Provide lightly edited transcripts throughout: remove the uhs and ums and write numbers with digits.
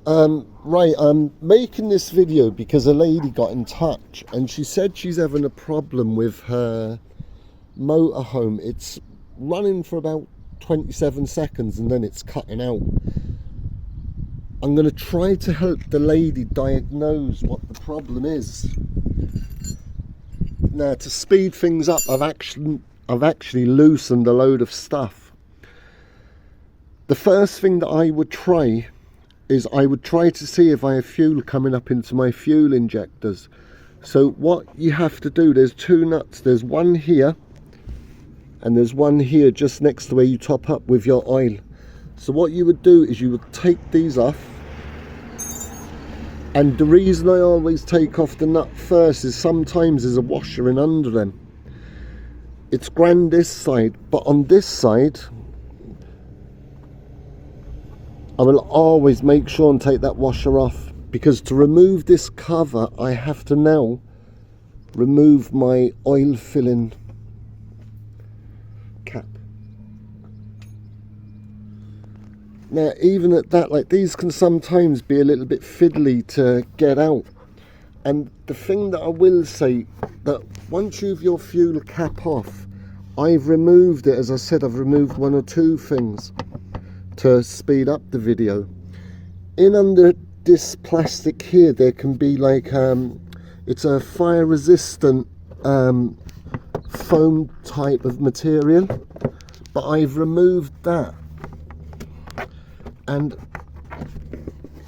Right, I'm making this video because a lady got in touch and she said she's having a problem with her motorhome. It's running for about 27 seconds and then it's cutting out. I'm going to try to help the lady diagnose what the problem is. Now, to speed things up, I've actually loosened a load of stuff. The first thing that I would try is I would try to see if I have fuel coming up into my fuel injectors. So what you have to do, there's two nuts. There's one here and there's one here just next to where you top up with your oil. So what you would do is you would take these off. And the reason I always take off the nut first is sometimes there's a washer in under them. It's grand this side, but on this side I will always make sure and take that washer off, because to remove this cover I have to now remove my oil filling cap. Now even at that, like, these can sometimes be a little bit fiddly to get out. And the thing that I will say, that once you've your fuel cap off, I've removed it, as I said, I've removed one or two things to speed up the video. In under this plastic here there can be like it's a fire resistant foam type of material, but I've removed that. And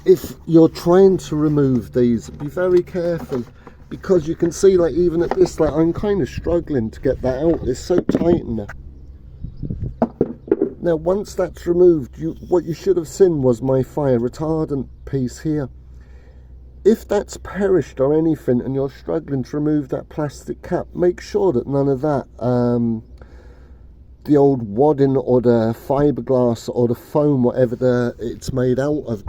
if you're trying to remove these, be very careful, because you can see, like, even at this, like, I'm kind of struggling to get that out. It's so tight in there. Now once that's removed, what you should have seen was my fire retardant piece here. If that's perished or anything and you're struggling to remove that plastic cap, make sure that none of that, the old wadding or the fiberglass or the foam, whatever it's made out of,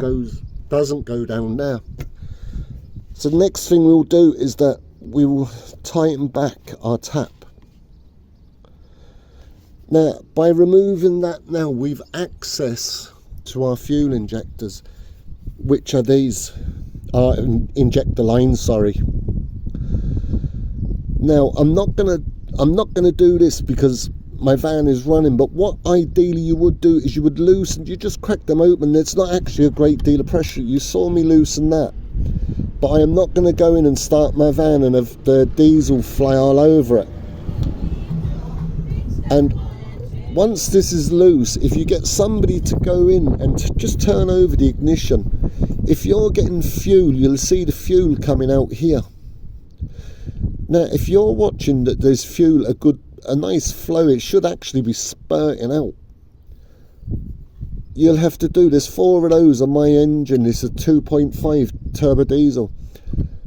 doesn't go down there. So the next thing we'll do is that we will tighten back our tap. Now, by removing that, now we've access to our fuel injectors, which are these, injector lines, sorry. Now, I'm not gonna do this because my van is running, but what ideally you would do is you would loosen, you just crack them open. It's not actually a great deal of pressure. You saw me loosen that, but I am not going to go in and start my van and have the diesel fly all over it. And once this is loose, if you get somebody to go in and just turn over the ignition, if you're getting fuel, you'll see the fuel coming out here. Now, if you're watching that there's fuel, a nice flow, it should actually be spurting out. You'll have to do, there's 4 of those on my engine. It's a 2.5 turbo diesel.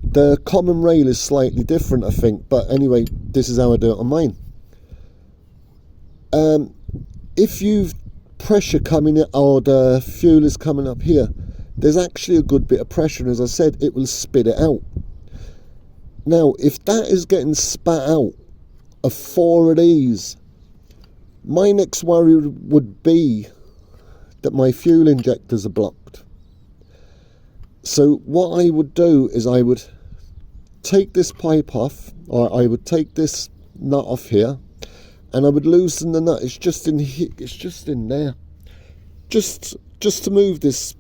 The common rail is slightly different, I think, but anyway, this is how I do it on mine. If you've pressure coming in, or the fuel is coming up here, there's actually a good bit of pressure, and as I said, it will spit it out. Now, if that is getting spat out of 4 of these, my next worry would be that my fuel injectors are blocked. So what I would do is I would take this pipe off, or I would take this nut off here, and I would loosen the nut. It's just in here, it's just in there, just to move this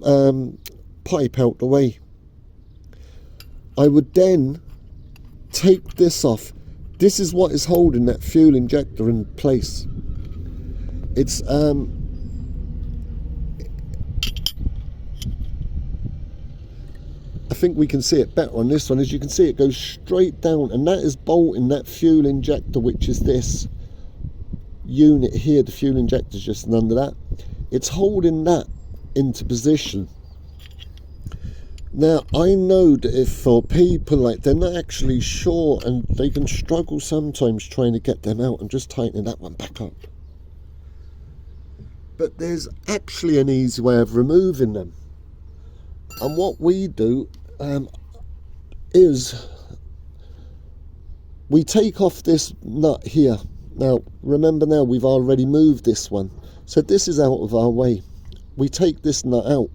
pipe out the way. I would then take this off. This is what is holding that fuel injector in place. It's I think we can see it better on this one. As you can see, it goes straight down, and that is bolting that fuel injector, which is this unit here. The fuel injector is just under that. It's holding that into position. Now, I know that if for people, like, they're not actually sure, and they can struggle sometimes trying to get them out and just tightening that one back up. But there's actually an easy way of removing them. And what we do is we take off this nut here. Now, remember, now we've already moved this one, so this is out of our way. We take this nut out.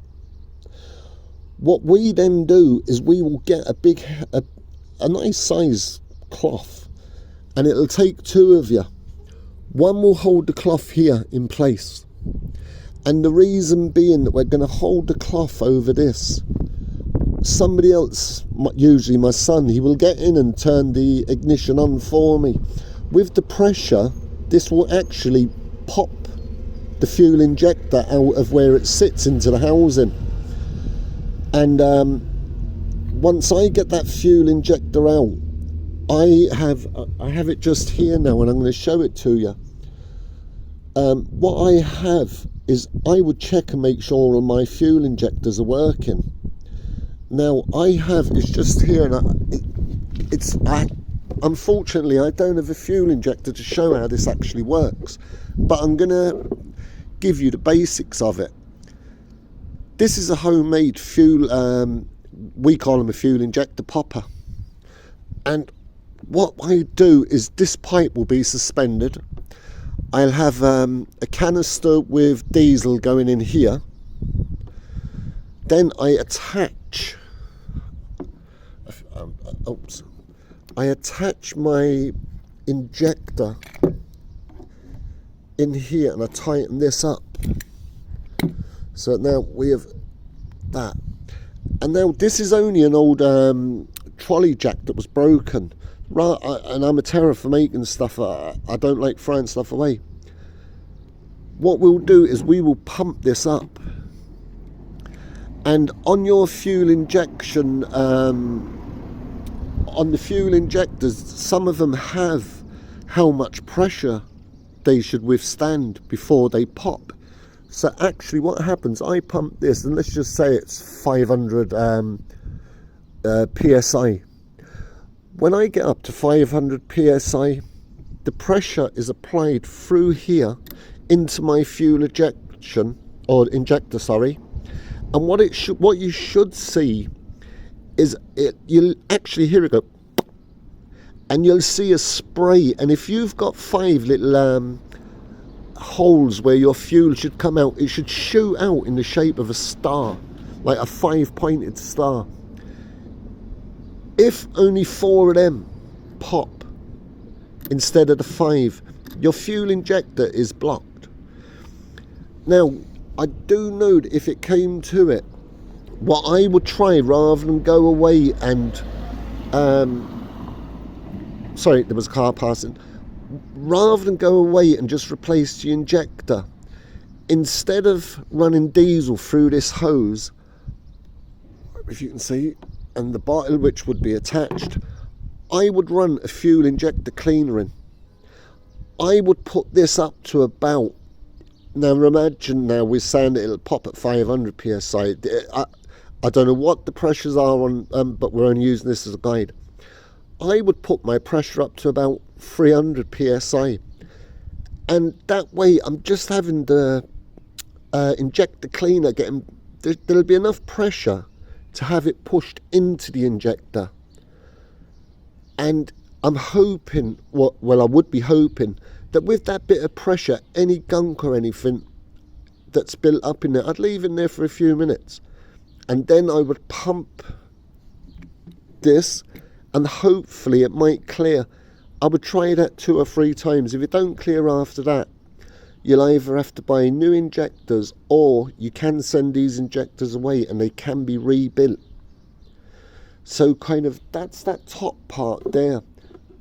What we then do is we will get a nice size cloth, and it'll take two of you. One will hold the cloth here in place, and the reason being that we're going to hold the cloth over this. Somebody else, usually my son, he will get in and turn the ignition on for me. With the pressure, this will actually pop the fuel injector out of where it sits into the housing. And once I get that fuel injector out, I have it just here now, and I'm going to show it to you. What I have is I would check and make sure all my fuel injectors are working. Now it's just here, and unfortunately I don't have a fuel injector to show how this actually works, but I'm gonna give you the basics of it. This is a homemade fuel, we call them a fuel injector popper, and what I do is this pipe will be suspended. I'll have a canister with diesel going in here. Then I attach my injector in here, and I tighten this up. So now we have that. And now this is only an old trolley jack that was broken. Right, and I'm a terror for making stuff. I don't like throwing stuff away. What we'll do is we will pump this up. And on your fuel injection, on the fuel injectors, some of them have how much pressure they should withstand before they pop. So actually what happens, I pump this, and let's just say it's 500 psi. When I get up to 500 psi, the pressure is applied through here into my fuel injector, sorry. And what you should see is you'll actually hear it go, and you'll see a spray. And if you've got 5 little holes where your fuel should come out, it should shoot out in the shape of a star, like a 5-pointed star. If only 4 of them pop instead of the 5, your fuel injector is blocked. Now, I do know that if it came to it, what I would try, rather than go away and sorry, there was a car passing. Rather than go away and just replace the injector, instead of running diesel through this hose, if you can see, and the bottle which would be attached, I would run a fuel injector cleaner in. I would put this up to about, now imagine now we're saying that it'll pop at 500 psi. I don't know what the pressures are on, but we're only using this as a guide. I would put my pressure up to about 300 psi, and that way I'm just having the injector cleaner there'll be enough pressure to have it pushed into the injector. And I'm hoping, well I would be hoping, that with that bit of pressure, any gunk or anything that's built up in there, I'd leave in there for a few minutes, and then I would pump this, and hopefully it might clear. I would try that 2 or 3 times. If it don't clear after that, you'll either have to buy new injectors, or you can send these injectors away and they can be rebuilt. So kind of that's that top part there.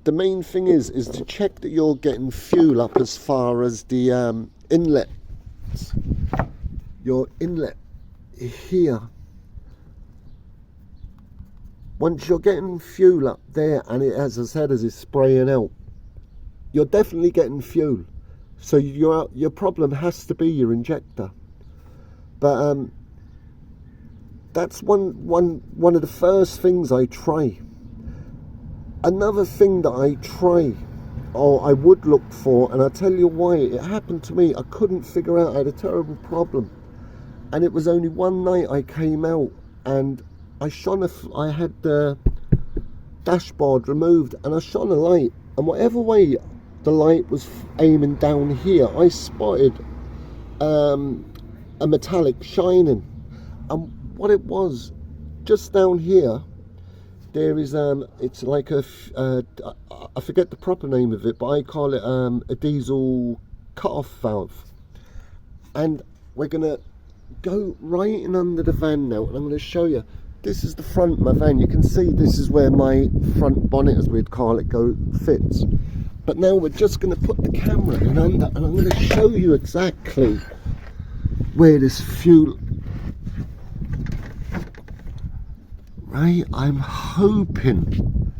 The main thing is to check that you're getting fuel up as far as the inlet. Your inlet here. Once you're getting fuel up there, and it, as I said, as it's spraying out, you're definitely getting fuel. So your problem has to be your injector. But that's one of the first things I try. Another thing that I try, or I would look for, and I'll tell you why. It happened to me. I couldn't figure out. I had a terrible problem, and it was only one night I came out and I had the dashboard removed, and I shone a light, and whatever way the light was aiming down here, I spotted a metallic shining, and what it was just down here there is it's like a I forget the proper name of it, but I call it a diesel cut-off valve. And we're gonna go right in under the van now, and I'm going to show you. This is the front of my van. You can see this is where my front bonnet, as we'd call it, fits. But now we're just going to put the camera in under, and I'm going to show you exactly where this fuel. Right, I'm hoping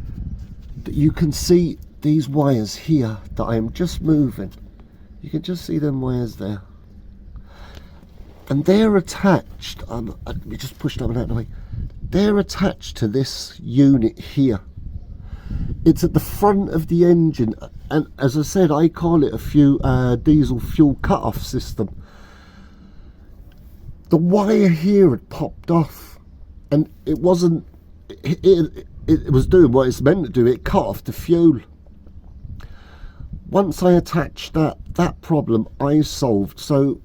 that you can see these wires here that I am just moving. You can just see them wires there. And they're attached, let me just push that one out of the way. They're attached to this unit here. It's at the front of the engine, and as I said, I call it a diesel fuel cut-off system. The wire here had popped off, and it wasn't, it was doing what it's meant to do. It cut off the fuel. Once I attached that problem I solved. So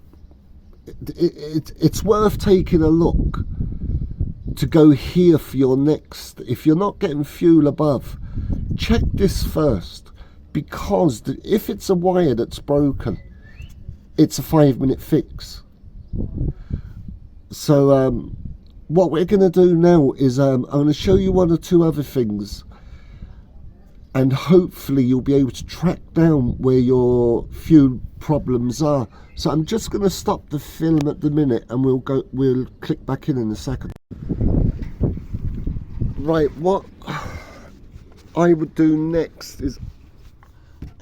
it's worth taking a look to go here for your next. If you're not getting fuel above, check this first, because if it's a wire that's broken, it's a 5-minute fix. So what we're going to do now is I'm going to show you 1 or 2 other things, and hopefully you'll be able to track down where your fuel problems are. So I'm just going to stop the film at the minute, and we'll click back in a second. Right, what I would do next is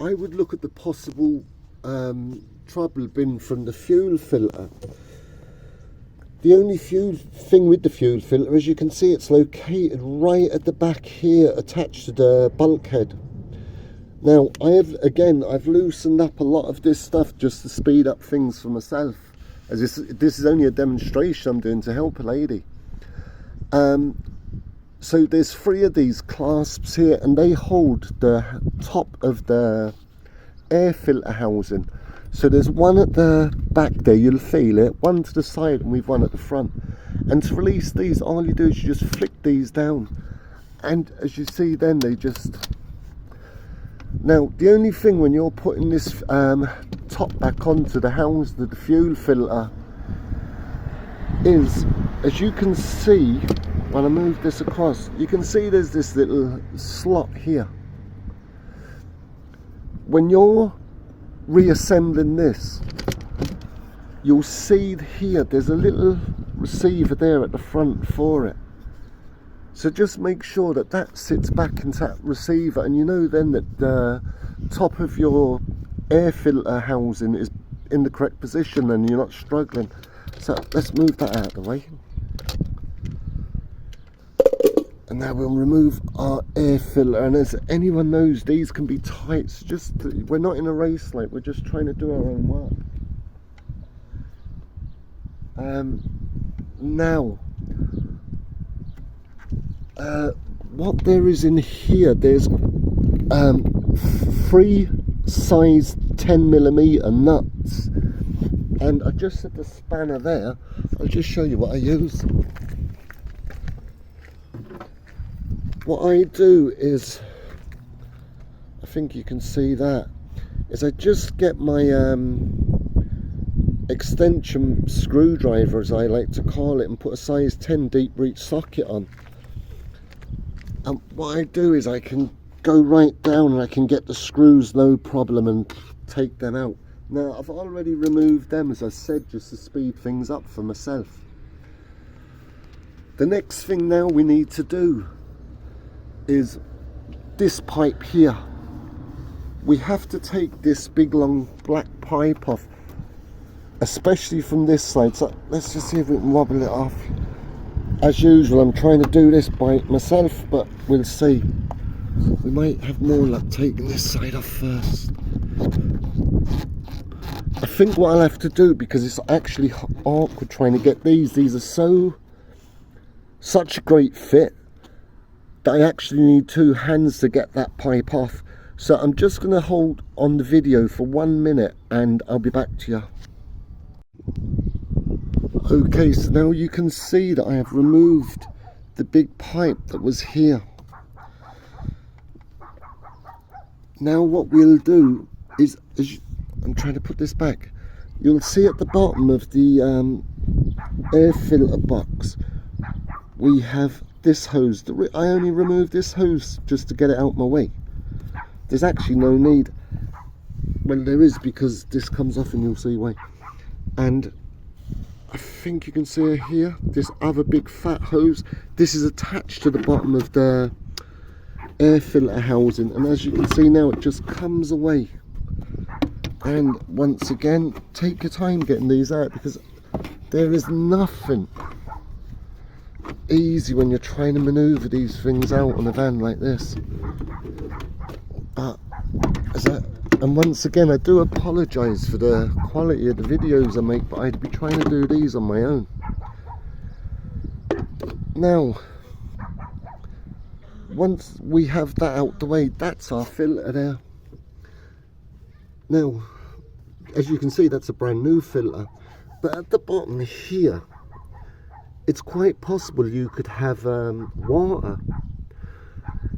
I would look at the possible trouble bin from the fuel filter. The only thing with the fuel filter, as you can see, it's located right at the back here, attached to the bulkhead. Now, I've loosened up a lot of this stuff just to speed up things for myself, as this is only a demonstration I'm doing to help a lady. So there's 3 of these clasps here, and they hold the top of the air filter housing. So there's one at the back there, you'll feel it, one to the side, and we've one at the front. And to release these, all you do is you just flick these down, and as you see then they just... Now the only thing when you're putting this top back onto the the fuel filter is, as you can see when I move this across, you can see there's this little slot here. When you're reassembling this, you'll see here there's a little receiver there at the front for it. So just make sure that sits back into that receiver, and you know then that the top of your air filter housing is in the correct position and you're not struggling. So let's move that out of the way. And now we'll remove our air filter, and as anyone knows, these can be tight. So we're not in a race, like, we're just trying to do our own work. Now, what there is in here, there's 3 size 10mm nuts, and I just set the spanner there. I'll just show you what I use. What I do is, I think you can see that, is I just get my extension screwdriver, as I like to call it, and put a size 10 deep reach socket on. And what I do is I can go right down and I can get the screws no problem and take them out. Now I've already removed them, as I said, just to speed things up for myself. The next thing now we need to do is this pipe here. We have to take this big long black pipe off, especially from this side. So let's just see if we can wobble it off. As usual, I'm trying to do this by myself, but we'll see. We might have more luck taking this side off first. I think what I'll have to do, because it's actually awkward trying to get these are such a great fit, that I actually need 2 hands to get that pipe off. So I'm just going to hold on the video for 1 minute and I'll be back to you. Okay, so now you can see that I have removed the big pipe that was here. Now what we'll do is, I'm trying to put this back, you'll see at the bottom of the air filter box we have this hose. I only removed this hose just to get it out my way. There's actually no need. Well, there is, because this comes off and you'll see why. And I think you can see it here, this other big fat hose. This is attached to the bottom of the air filter housing, and as you can see now, it just comes away. And once again, take your time getting these out, because there is nothing easy when you're trying to maneuver these things out on a van like this. But and once again, I do apologise for the quality of the videos I make, but I'd be trying to do these on my own. Now, once we have that out the way, that's our filter there. Now, as you can see, that's a brand new filter, but at the bottom here, it's quite possible you could have water.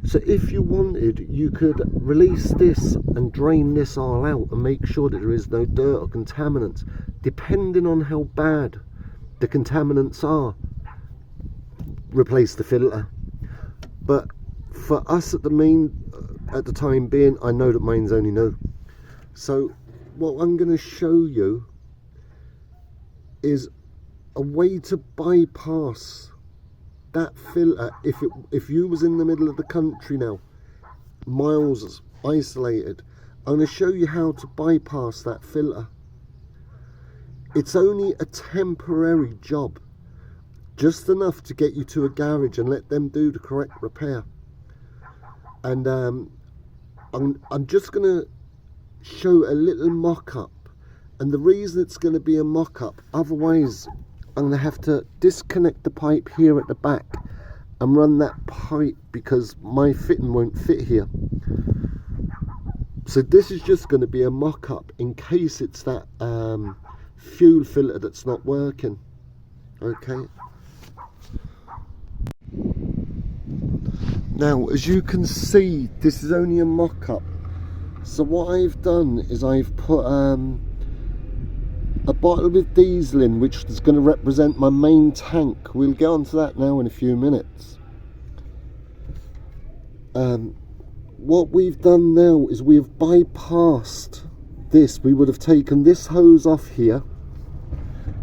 So if you wanted, you could release this and drain this all out and make sure that there is no dirt or contaminants. Depending on how bad the contaminants are, replace the filter. But for us at the time being, I know that mine's only new. So what I'm going to show you is a way to bypass that filter. If you was in the middle of the country now, miles isolated, I'm going to show you how to bypass that filter. It's only a temporary job, just enough to get you to a garage and let them do the correct repair. And I'm just going to show a little mock-up, and the reason it's going to be a mock-up, otherwise I'm going to have to disconnect the pipe here at the back and run that pipe, because my fitting won't fit here. So this is just going to be a mock-up in case it's that fuel filter that's not working. Okay. Now, as you can see, this is only a mock-up. So what I've done is I've put a bottle with diesel in, which is going to represent my main tank. We'll get onto that now in a few minutes. What we've done now is we've bypassed this. We would have taken this hose off here,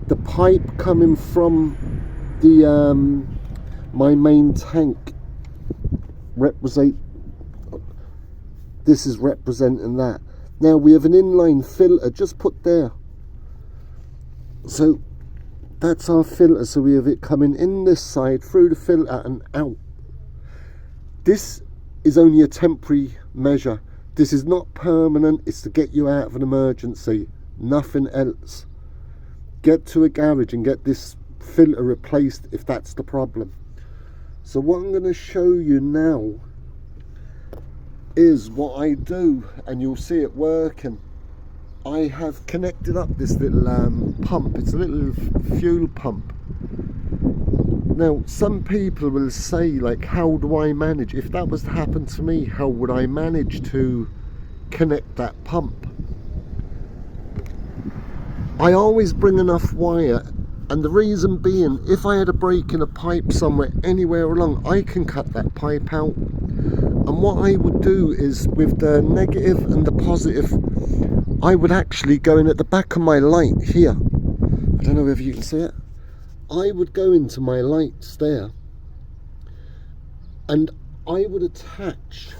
the pipe coming from the my main tank this is representing that. Now we have an inline filter just put there. So that's our filter. So we have it coming in this side through the filter and out. This is only a temporary measure. This is not permanent. It's to get you out of an emergency, nothing else. Get to a garage and get this filter replaced if that's the problem. So what I'm going to show you now is what I do, and you'll see it working. I have connected up this little pump. It's a little fuel pump. Now, some people will say, like, how do I manage? If that was to happen to me, how would I manage to connect that pump? I always bring enough wire, and the reason being, if I had a break in a pipe somewhere, anywhere along, I can cut that pipe out. And what I would do is, with the negative and the positive, I would actually go in at the back of my light here. I don't know if you can see it. I would go into my lights there, and I would attach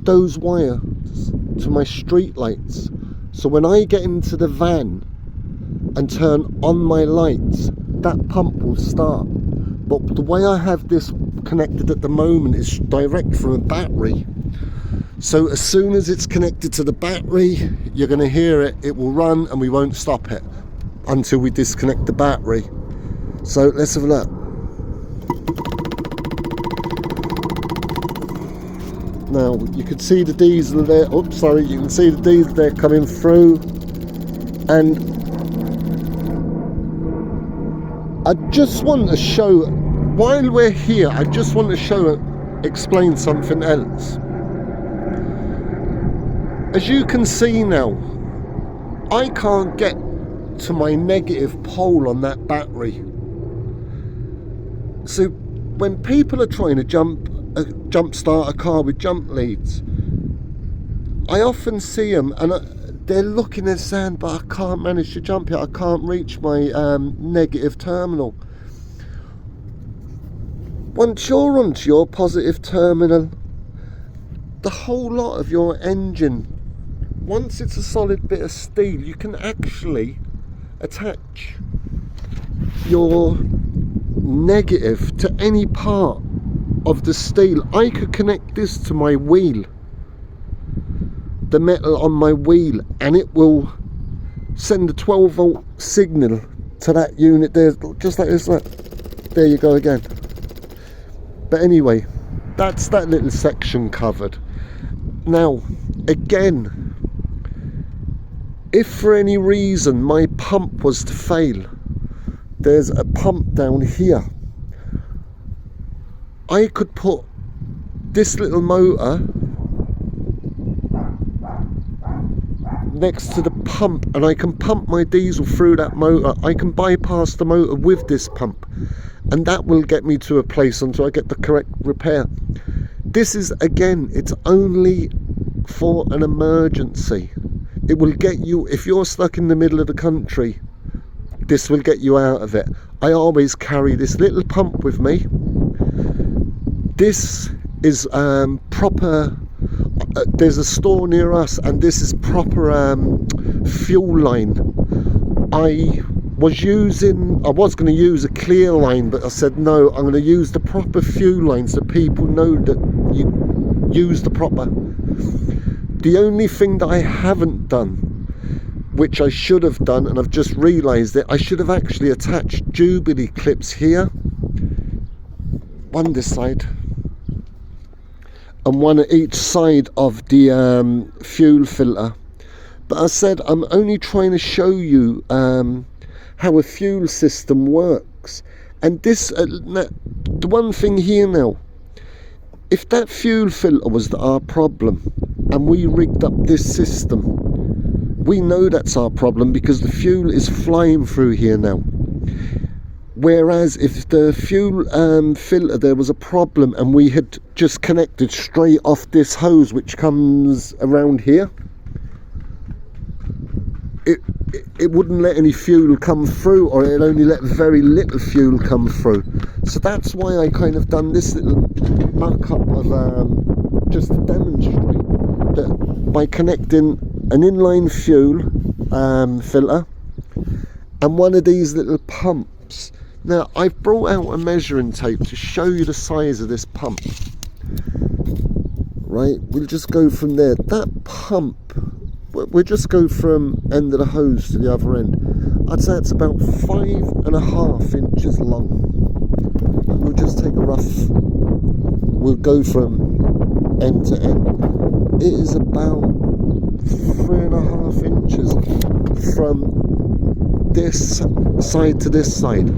those wires to my street lights. So when I get into the van and turn on my lights, that pump will start. But the way I have this connected at the moment is direct from a battery. So as soon as it's connected to the battery, you're going to hear it, it will run, and we won't stop it until we disconnect the battery. So let's have a look. Now you can see the diesel there. Oops, sorry, you can see the diesel there coming through. And I just want to show while we're here, I just want to explain something else. As you can see now, I can't get to my negative pole on that battery. So when people are trying to jump start a car with jump leads, I often see them and they're looking and saying, but I can't manage to jump it, I can't reach my negative terminal. Once you're onto your positive terminal, the whole lot of your engine, once it's a solid bit of steel, you can actually attach your negative to any part of the steel. I could connect this to my wheel, the metal on my wheel, and it will send a 12 volt signal to that unit there, just like this. There you go again. But anyway, that's that little section covered. Now again, if for any reason my pump was to fail, there's a pump down here. I could put this little motor next to the pump and I can pump my diesel through that motor. I can bypass the motor with this pump, and that will get me to a place until I get the correct repair. This is, again, it's only for an emergency. It will get you, if you're stuck in the middle of the country, this will get you out of it. I always carry this little pump with me. This is proper, there's a store near us, and this is proper fuel line. I was going to use a clear line, but I said no, I'm going to use the proper fuel line so people know that you use the proper. The only thing that I haven't done, which I should have done, and I've just realised it, I should have actually attached Jubilee clips here, one this side and one at each side of the fuel filter. But I said I'm only trying to show you how a fuel system works. And this, the one thing here now, if that fuel filter was our problem and we rigged up this system, we know that's our problem because the fuel is flying through here now. Whereas if the fuel filter, there was a problem and we had just connected straight off this hose which comes around here, it wouldn't let any fuel come through, or it'll only let very little fuel come through. So that's why I kind of done this little mock-up of just to demonstrate that by connecting an inline fuel filter and one of these little pumps. Now I've brought out a measuring tape to show you the size of this pump. Right, we'll just go from there. That pump, we'll just go from end of the hose to the other end. I'd say it's about 5.5 inches long. We'll just take a rough, we'll go from end to end. It is about 3.5 inches from this side to this side.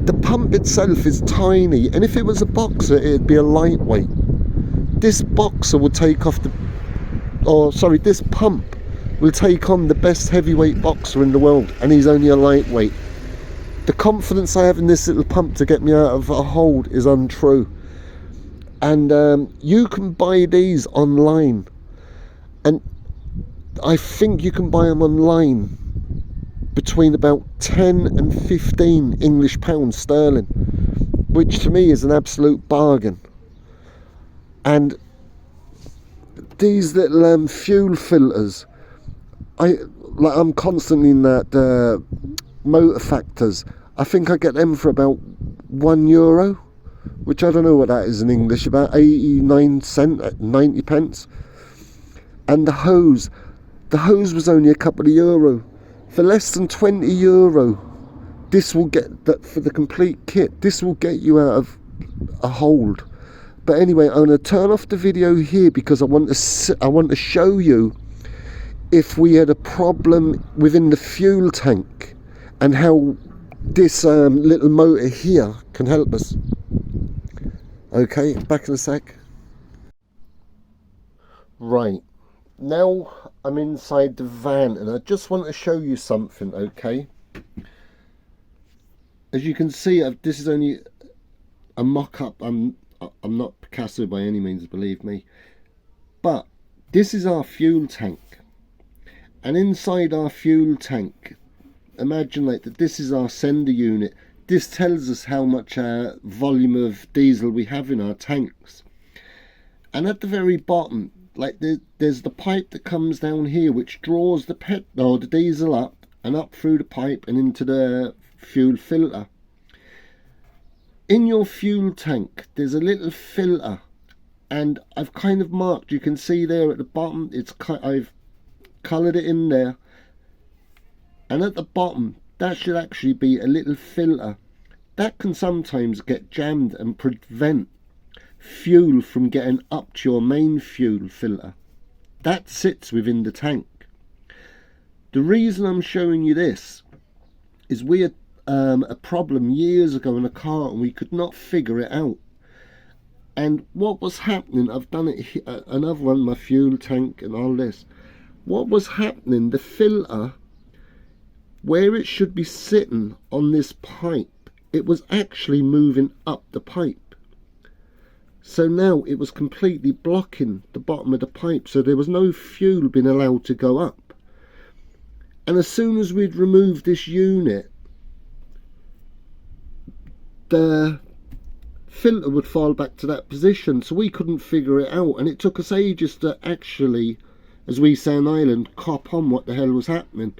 The pump itself is tiny, and if it was a boxer it'd be a lightweight. This boxer will take off this pump will take on the best heavyweight boxer in the world, and he's only a lightweight. The confidence I have in this little pump to get me out of a hold is untrue. And you can buy these online, and I think you can buy them online between about 10 and 15 English pounds sterling, which to me is an absolute bargain. And these little fuel filters, I'm constantly in that motor factors. I think I get them for about €1, which I don't know what that is in English, about 89 cents, 90 pence. And the hose was only a couple of euro. For less than €20, this will get that for the complete kit. This will get you out of a hold. But anyway, I'm going to turn off the video here because I want to show you if we had a problem within the fuel tank and how this little motor here can help us. Okay, back in a sec. Right, now I'm inside the van and I just want to show you something, okay? As you can see, this is only a mock-up. I'm not Picasso by any means, believe me. But this is our fuel tank. And inside our fuel tank, imagine like that this is our sender unit. This tells us how much volume of diesel we have in our tanks. And at the very bottom, like there's the pipe that comes down here which draws the diesel up and up through the pipe and into the fuel filter. In your fuel tank there's a little filter, and I've kind of marked, you can see there at the bottom, I've coloured it in there, and at the bottom that should actually be a little filter that can sometimes get jammed and prevent fuel from getting up to your main fuel filter. That sits within the tank. The reason I'm showing you this is we had a problem years ago in a car and we could not figure it out. And what was happening, I've done it here, another one, my fuel tank and all this. What was happening, the filter, where it should be sitting on this pipe, it was actually moving up the pipe. So now it was completely blocking the bottom of the pipe, so there was no fuel being allowed to go up. And as soon as we'd removed this unit, the filter would fall back to that position, so we couldn't figure it out, and it took us ages to actually, as we say in Ireland, cop on what the hell was happening.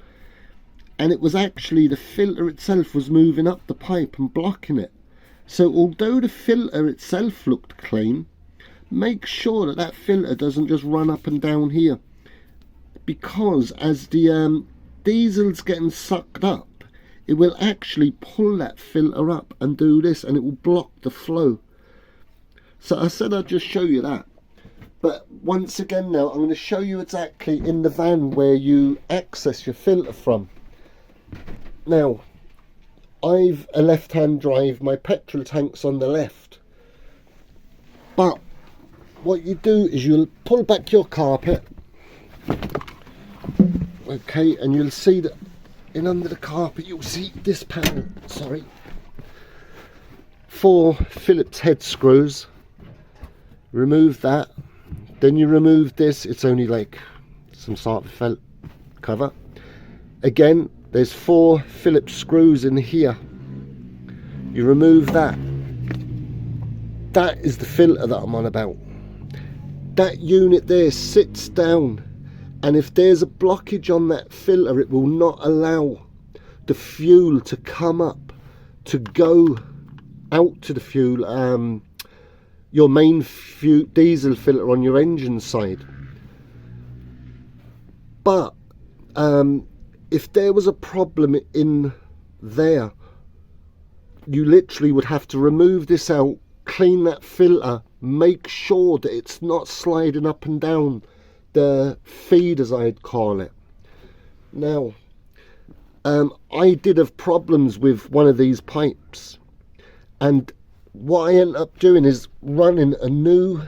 And it was actually the filter itself was moving up the pipe and blocking it. So although the filter itself looked clean, make sure that that filter doesn't just run up and down here, because as the diesel's getting sucked up, it will actually pull that filter up and do this, and it will block the flow. So I said I'd just show you that. But once again now, I'm going to show you exactly in the van where you access your filter from. Now, I've a left-hand drive, my petrol tank's on the left. But what you do is you'll pull back your carpet, okay, and you'll see that in under the carpet you'll see this panel, sorry, 4 Phillips head screws. Remove that, then you remove this, it's only like some sort of felt cover. Again, there's 4 Phillips screws in here. You remove that. That is the filter that I'm on about. That unit there sits down, and if there's a blockage on that filter, it will not allow the fuel to come up to go out to the fuel, your main diesel filter on your engine side. But if there was a problem in there, you literally would have to remove this out, clean that filter, make sure that it's not sliding up and down the feed, as I'd call it. Now, I did have problems with one of these pipes, and what I ended up doing is running a new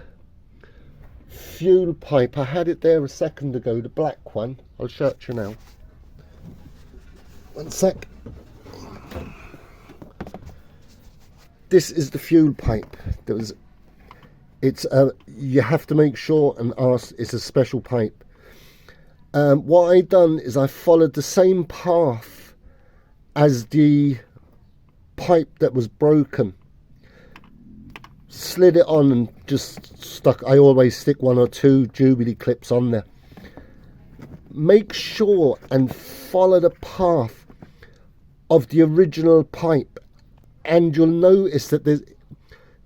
fuel pipe. I had it there a second ago, the black one. I'll show it to you now. One sec. This is the fuel pipe. You have to make sure and ask, it's a special pipe. What I done is I followed the same path as the pipe that was broken. Slid it on and just stuck. I always stick 1 or 2 Jubilee clips on there. Make sure and follow the path of the original pipe, and you'll notice that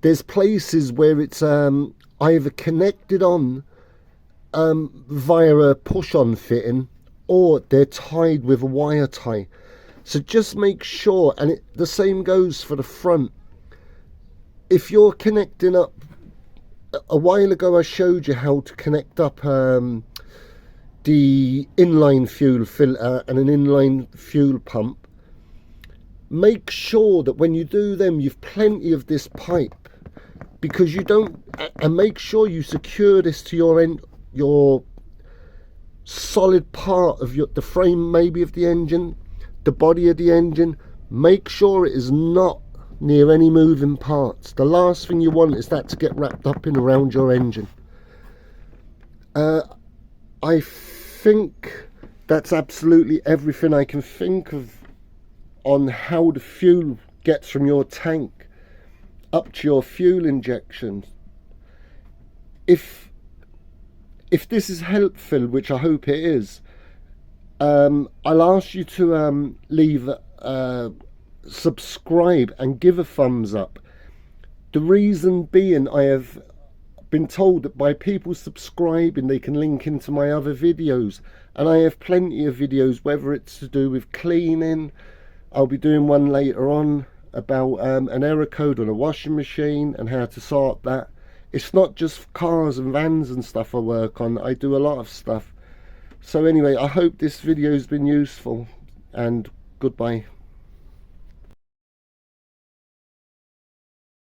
there's places where it's either connected on via a push-on fitting, or they're tied with a wire tie. So just make sure, and the same goes for the front. If you're connecting up, a while ago I showed you how to connect up the inline fuel filter and an inline fuel pump. make sure that when you do them, you've plenty of this pipe, because you don't, and make sure you secure this to your solid part of the frame, maybe of the engine, the body of the engine. Make sure it is not near any moving parts. The last thing you want is that to get wrapped up in around your engine. I think that's absolutely everything I can think of on how the fuel gets from your tank up to your fuel injection. If this is helpful, which I hope it is, I'll ask you to leave subscribe and give a thumbs up. The reason being, I have been told that by people subscribing they can link into my other videos, and I have plenty of videos, whether it's to do with cleaning. I'll be doing one later on about an error code on a washing machine and how to sort that. It's not just cars and vans and stuff I work on, I do a lot of stuff. So anyway, I hope this video has been useful, and goodbye.